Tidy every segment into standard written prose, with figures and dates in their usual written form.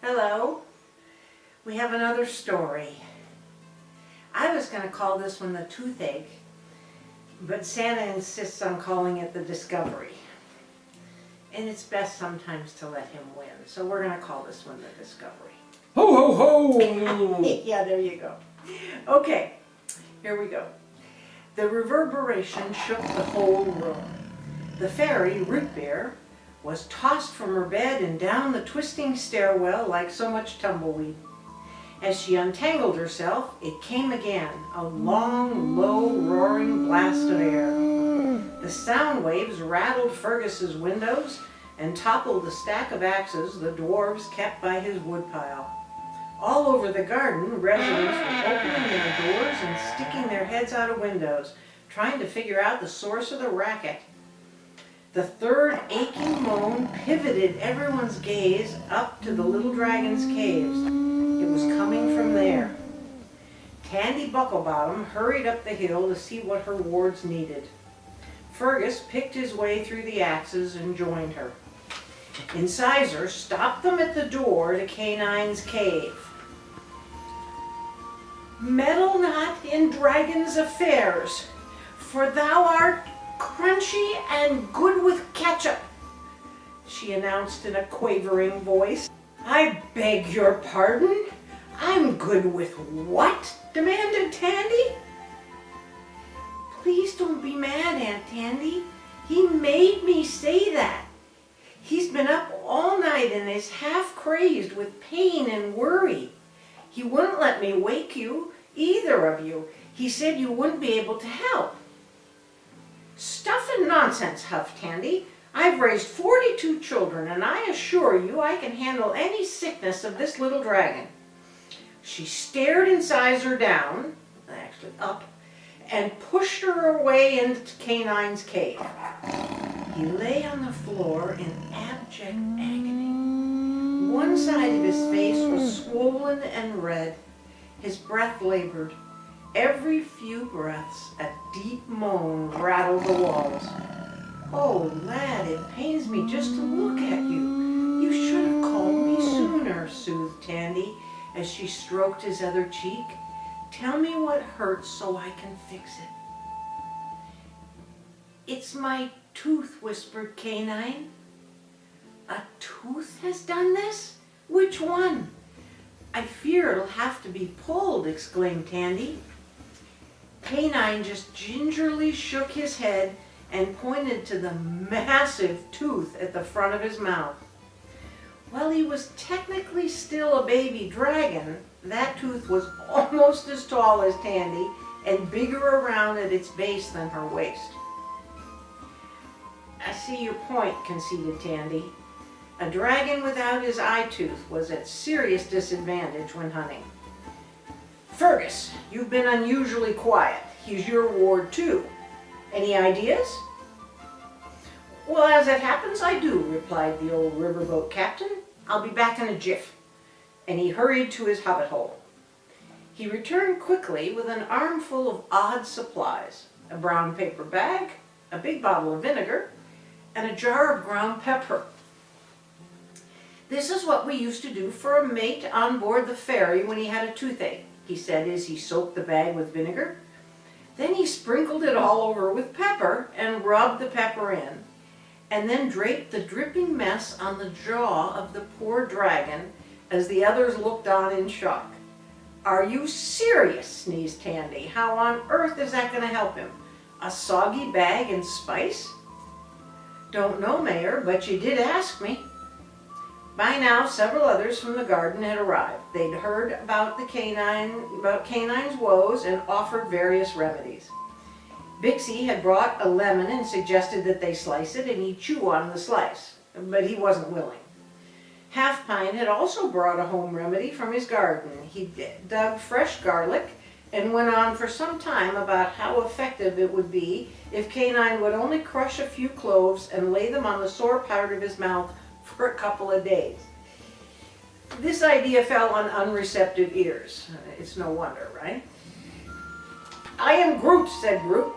Hello. We have another story. I was going to call this one the toothache, but Santa insists on calling it the discovery. And it's best sometimes to let him win, so we're going to call this one the discovery. Ho, ho, ho! Yeah, there you go. Okay, here we go. The reverberation shook the whole room. The fairy, Root Beer, was tossed from her bed and down the twisting stairwell like so much tumbleweed. As she untangled herself, it came again, a long, low, roaring blast of air. The sound waves rattled Fergus's windows and toppled the stack of axes the dwarves kept by his woodpile. All over the garden, residents were opening their doors and sticking their heads out of windows, trying to figure out the source of the racket. The third aching moan pivoted everyone's gaze up to the little dragon's caves. It was coming from there. Tandy Bucklebottom hurried up the hill to see what her wards needed. Fergus picked his way through the axes and joined her. Incisor stopped them at the door to Canine's cave. "Meddle not in dragon's affairs, for thou art crunchy and good with ketchup," she announced in a quavering voice. "I beg your pardon? I'm good with what?" demanded Tandy. "Please don't be mad, Aunt Tandy. He made me say that. He's been up all night and is half crazed with pain and worry. He wouldn't let me wake you, either of you. He said you wouldn't be able to help." "Stuff and nonsense," huffed Tandy. "I've raised 42 children, and I assure you I can handle any sickness of this little dragon." She stared Incisor down, actually up, and pushed her away into Canine's cave. He lay on the floor in abject agony. One side of his face was swollen and red. His breath labored. Every few breaths, a deep moan rattled the walls. "Oh, lad, it pains me just to look at you. You should have called me sooner," soothed Tandy as she stroked his other cheek. "Tell me what hurts so I can fix it." "It's my tooth," whispered Canine. "A tooth has done this? Which one?" "I fear it'll have to be pulled," exclaimed Tandy. Canine just gingerly shook his head and pointed to the massive tooth at the front of his mouth. While he was technically still a baby dragon, that tooth was almost as tall as Tandy and bigger around at its base than her waist. "I see your point," conceded Tandy. A dragon without his eye tooth was at serious disadvantage when hunting. "Fergus, you've been unusually quiet. He's your ward too. Any ideas?" "Well, as it happens, I do," replied the old riverboat captain. "I'll be back in a jiff." And he hurried to his hobbit hole. He returned quickly with an armful of odd supplies: a brown paper bag, a big bottle of vinegar, and a jar of ground pepper. "This is what we used to do for a mate on board the ferry when he had a toothache," he said as he soaked the bag with vinegar. Then he sprinkled it all over with pepper and rubbed the pepper in, and then draped the dripping mess on the jaw of the poor dragon as the others looked on in shock. "Are you serious?" sneezed Tandy. "How on earth is that going to help him? A soggy bag and spice?" "Don't know, Mayor, but you did ask me." By now, several others from the garden had arrived. They'd heard about Canine's woes and offered various remedies. Bixie had brought a lemon and suggested that they slice it and he'd chew on the slice, but he wasn't willing. Half Pine had also brought a home remedy from his garden. He dug fresh garlic and went on for some time about how effective it would be if Canine would only crush a few cloves and lay them on the sore part of his mouth for a couple of days. This idea fell on unreceptive ears. It's no wonder, right? "I am Groot," said Groot.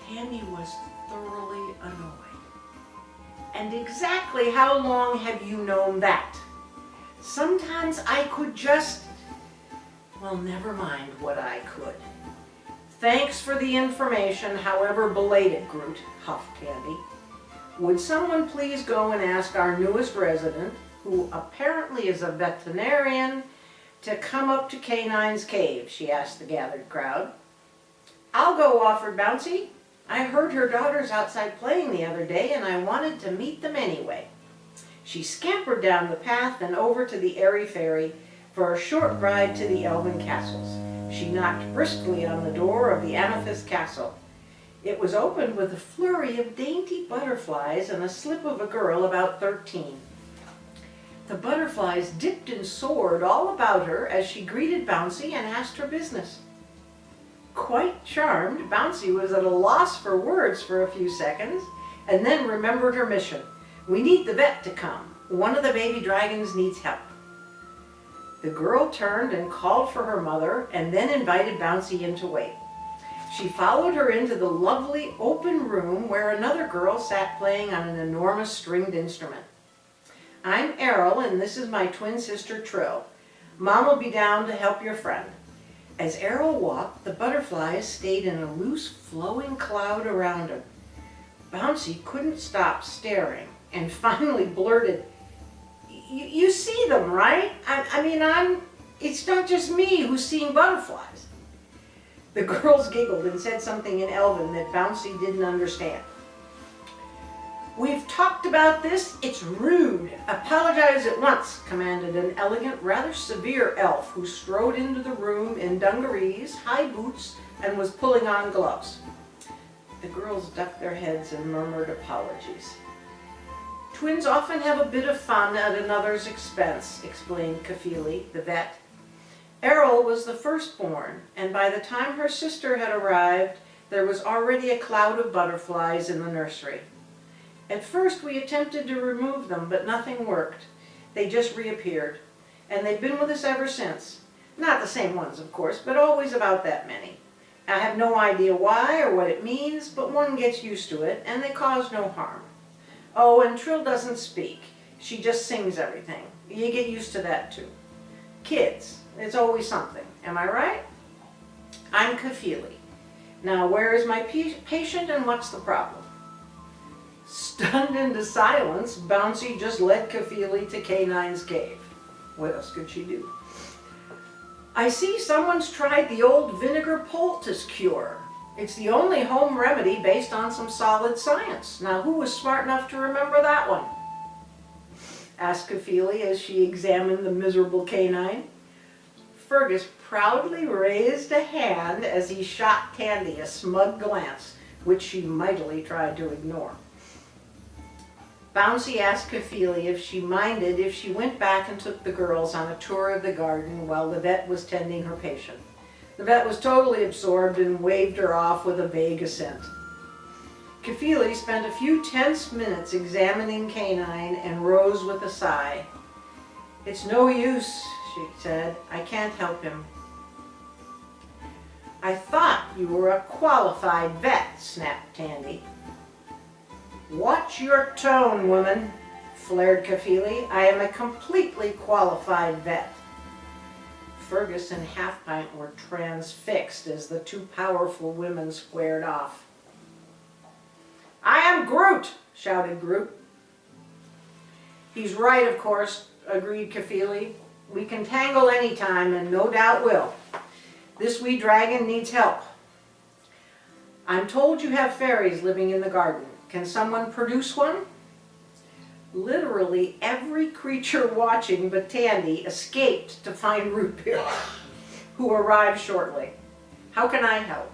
Tandy was thoroughly annoyed. "And exactly how long have you known that?" Sometimes I could just, well, never mind what I could. Thanks for the information, however belated, Groot, huffed Tandy. Would someone please go and ask our newest resident, who apparently is a veterinarian, to come up to K9's cave, she asked the gathered crowd. I'll go, offered Bouncy. I heard her daughters outside playing the other day and I wanted to meet them anyway. She scampered down the path and over to the airy fairy for a short ride to the elven castles. She knocked briskly on the door of the amethyst castle. It was opened with a flurry of dainty butterflies and a slip of a girl about 13. The butterflies dipped and soared all about her as she greeted Bouncy and asked her business. Quite charmed, Bouncy was at a loss for words for a few seconds and then remembered her mission. We need the vet to come. One of the baby dragons needs help. The girl turned and called for her mother and then invited Bouncy in to wait. She followed her into the lovely open room where another girl sat playing on an enormous stringed instrument. I'm Errol and this is my twin sister Trill. Mom will be down to help your friend. As Errol walked, the butterflies stayed in a loose flowing cloud around him. Bouncy couldn't stop staring and finally blurted, You see them, right? It's not just me who's seeing butterflies. The girls giggled and said something in Elven that Bouncy didn't understand. We've talked about this. It's rude. Apologize at once, commanded an elegant, rather severe elf who strode into the room in dungarees, high boots, and was pulling on gloves. The girls ducked their heads and murmured apologies. Twins often have a bit of fun at another's expense, explained Kafili, the vet. Errol was the firstborn, and by the time her sister had arrived, there was already a cloud of butterflies in the nursery. At first we attempted to remove them, but nothing worked. They just reappeared, and they've been with us ever since. Not the same ones, of course, but always about that many. I have no idea why or what it means, but one gets used to it, and they cause no harm. Oh, and Trill doesn't speak. She just sings everything. You get used to that too. Kids, it's always something. Am I right? I'm Kafili. Now, where is my patient and what's the problem? Stunned into silence, Bouncy just led Kafili to K9's cave. What else could she do? I see someone's tried the old vinegar poultice cure. It's the only home remedy based on some solid science. Now, who was smart enough to remember that one? Asked Kafili as she examined the miserable canine. Fergus proudly raised a hand as he shot Tandy a smug glance, which she mightily tried to ignore. Bouncy asked Kafili if she minded if she went back and took the girls on a tour of the garden while the vet was tending her patient. The vet was totally absorbed and waved her off with a vague assent. Kafili spent a few tense minutes examining Canine and rose with a sigh. It's no use, she said. I can't help him. I thought you were a qualified vet, snapped Tandy. Watch your tone, woman, flared Kafili. I am a completely qualified vet. Fergus and Half-Pint were transfixed as the two powerful women squared off. I am Groot, shouted Groot. He's right, of course, agreed Kafili. We can tangle any time, and no doubt will. This wee dragon needs help. I'm told you have fairies living in the garden. Can someone produce one? Literally every creature watching but Tandy escaped to find Root Beer, who arrived shortly. How can I help?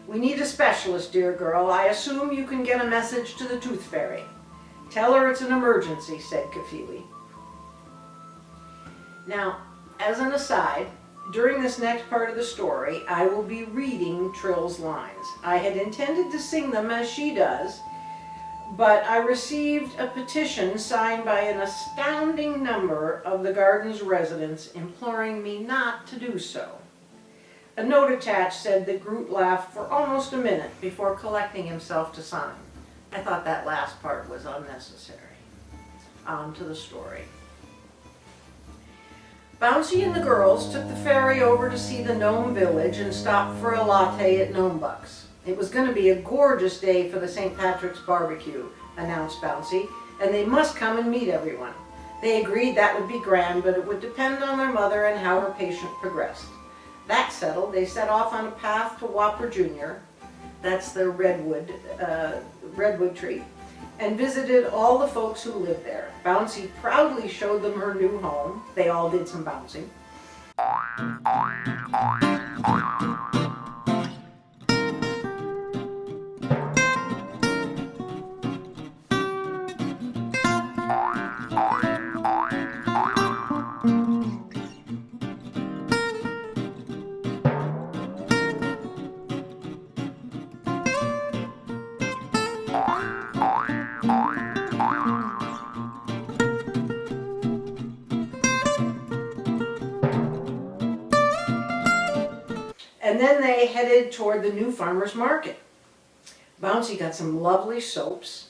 We need a specialist, dear girl. I assume you can get a message to the Tooth Fairy. Tell her it's an emergency, said Kafili. Now, as an aside, during this next part of the story, I will be reading Trill's lines. I had intended to sing them as she does, but I received a petition signed by an astounding number of the garden's residents imploring me not to do so. A note attached said that Groot laughed for almost a minute before collecting himself to sign. I thought that last part was unnecessary. On to the story. Bouncy and the girls took the ferry over to see the Gnome Village and stopped for a latte at Gnome Buck's. It was going to be a gorgeous day for the St. Patrick's barbecue, announced Bouncy, and they must come and meet everyone. They agreed that would be grand, but it would depend on their mother and how her patient progressed. That settled, they set off on a path to Whopper Jr., that's the redwood tree, and visited all the folks who lived there. Bouncy proudly showed them her new home. They all did some bouncing. And then they headed toward the new farmer's market. Bouncy got some lovely soaps.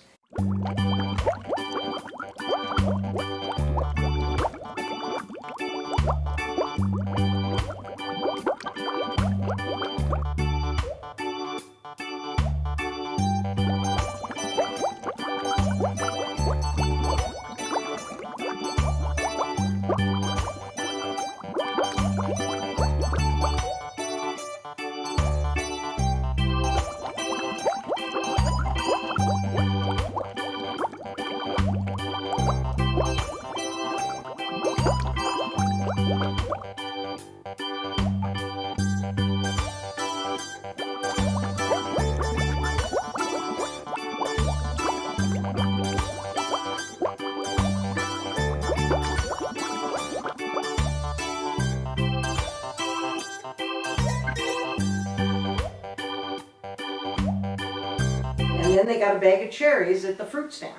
And then they got a bag of cherries at the fruit stand.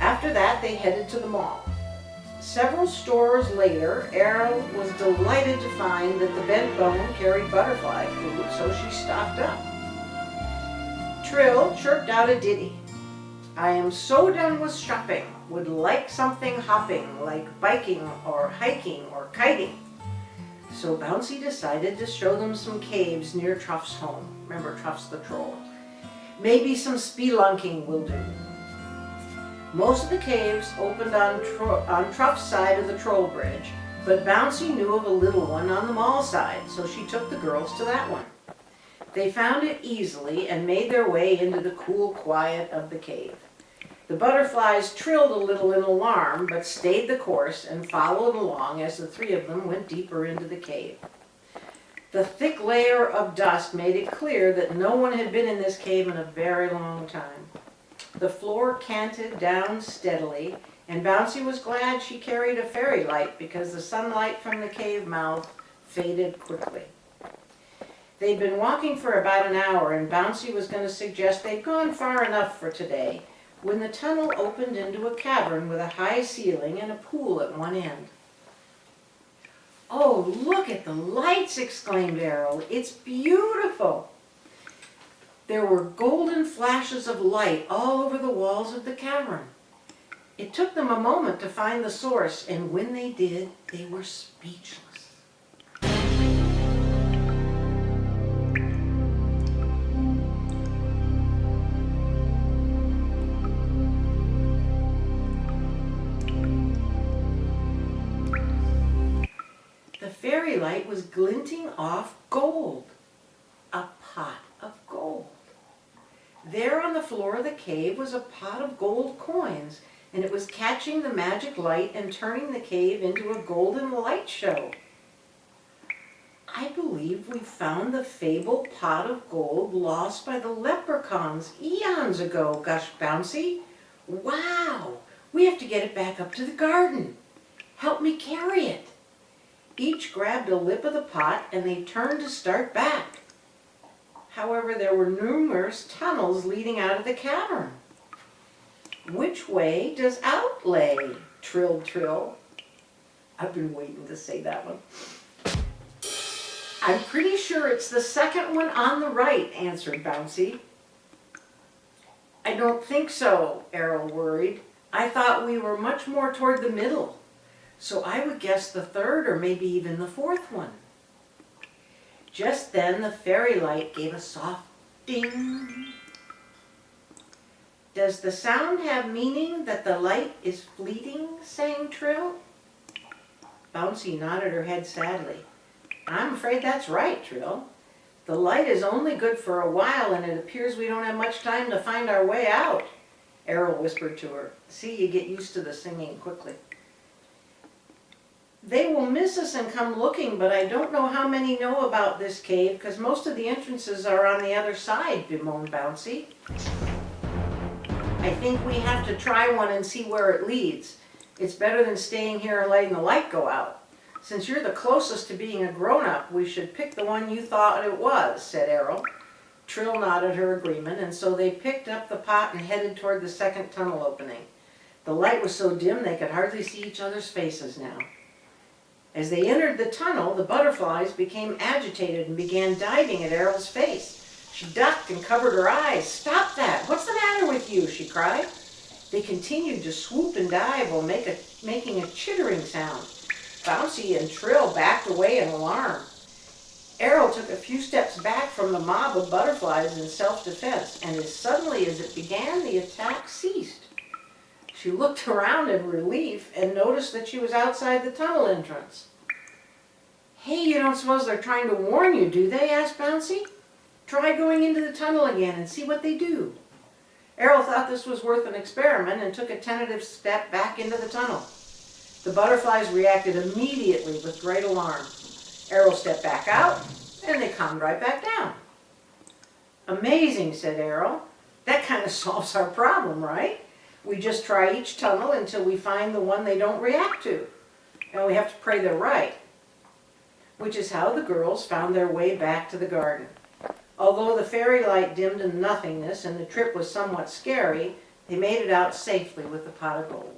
After that, they headed to the mall. Several stores later, Errol was delighted to find that the bent bone carried butterfly food, so she stocked up. Trill chirped out a ditty. I am so done with shopping, would like something hopping, like biking or hiking or kiting. So Bouncy decided to show them some caves near Truff's home. Remember, Truff's the troll. Maybe some spelunking will do. Most of the caves opened on Truff's side of the troll bridge, but Bouncy knew of a little one on the mall side, so she took the girls to that one. They found it easily and made their way into the cool quiet of the cave. The butterflies trilled a little in alarm, but stayed the course and followed along as the three of them went deeper into the cave. The thick layer of dust made it clear that no one had been in this cave in a very long time. The floor canted down steadily, and Bouncy was glad she carried a fairy light because the sunlight from the cave mouth faded quickly. They'd been walking for about an hour, and Bouncy was going to suggest they'd gone far enough for today, when the tunnel opened into a cavern with a high ceiling and a pool at one end. "Oh, look at the lights!" exclaimed Errol. "It's beautiful!" There were golden flashes of light all over the walls of the cavern. It took them a moment to find the source, and when they did, they were speechless. The fairy light was glinting off gold, a pot of gold. There on the floor of the cave was a pot of gold coins, and it was catching the magic light and turning the cave into a golden light show. I believe we found the fabled pot of gold lost by the leprechauns eons ago, gushed Bouncy. Wow! We have to get it back up to the garden. Help me carry it. Each grabbed a lip of the pot and they turned to start back. However, there were numerous tunnels leading out of the cavern. Which way does out lay? Trilled Trill. I've been waiting to say that one. I'm pretty sure it's the second one on the right, answered Bouncy. I don't think so, Errol worried. I thought we were much more toward the middle. So I would guess the third or maybe even the fourth one. Just then the fairy light gave a soft ding. Does the sound have meaning that the light is fleeting? Sang Trill. Bouncy nodded her head sadly. I'm afraid that's right, Trill. The light is only good for a while and it appears we don't have much time to find our way out, Errol whispered to her. See, you get used to the singing quickly. They will miss us and come looking, but I don't know how many know about this cave because most of the entrances are on the other side, bemoaned Bouncy. I think we have to try one and see where it leads. It's better than staying here and letting the light go out. Since you're the closest to being a grown-up, we should pick the one you thought it was, said Errol. Trill nodded her agreement, and so they picked up the pot and headed toward the second tunnel opening. The light was so dim they could hardly see each other's faces now. As they entered the tunnel, the butterflies became agitated and began diving at Errol's face. She ducked and covered her eyes. Stop that! What's the matter with you? She cried. They continued to swoop and dive while making a chittering sound. Bouncy and Trill backed away in alarm. Errol took a few steps back from the mob of butterflies in self-defense, and as suddenly as it began, the attack ceased. She looked around in relief and noticed that she was outside the tunnel entrance. Hey, you don't suppose they're trying to warn you, do they? Asked Bouncy. Try going into the tunnel again and see what they do. Errol thought this was worth an experiment and took a tentative step back into the tunnel. The butterflies reacted immediately with great alarm. Errol stepped back out, and they calmed right back down. Amazing, said Errol. That kind of solves our problem, right? We just try each tunnel until we find the one they don't react to. And we have to pray they're right. Which is how the girls found their way back to the garden. Although the fairy light dimmed to nothingness and the trip was somewhat scary, they made it out safely with the pot of gold.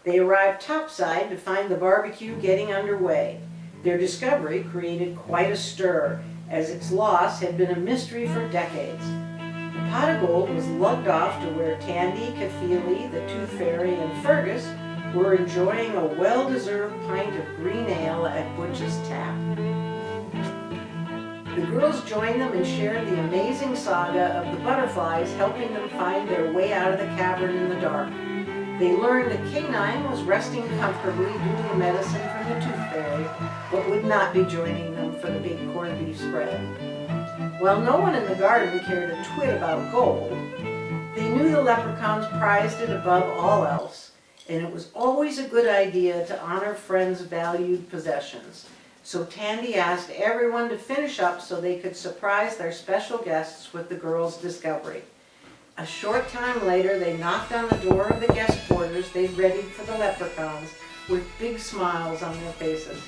They arrived topside to find the barbecue getting underway. Their discovery created quite a stir, as its loss had been a mystery for decades. The pot of gold was lugged off to where Tandy, Kafili, the Tooth Fairy, and Fergus were enjoying a well-deserved pint of green ale at Butch's Tap. The girls joined them and shared the amazing saga of the butterflies helping them find their way out of the cavern in the dark. They learned that K9 was resting comfortably due to the medicine from the Tooth Fairy, but would not be joining them for the big corned beef spread. While no one in the garden cared a twit about gold, they knew the leprechauns prized it above all else, and it was always a good idea to honor friends' valued possessions. So Tandy asked everyone to finish up so they could surprise their special guests with the girls' discovery. A short time later, they knocked on the door of the guest quarters they'd readied for the leprechauns with big smiles on their faces.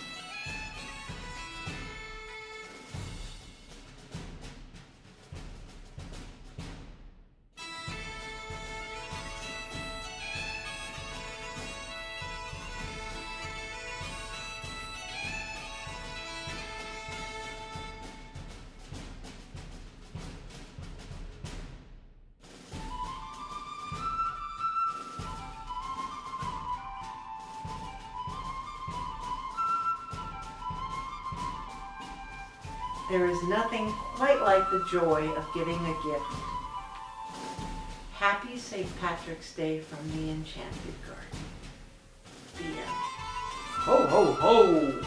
There is nothing quite like the joy of giving a gift. Happy St. Patrick's Day from the Enchanted Garden. The end. Ho, ho, ho!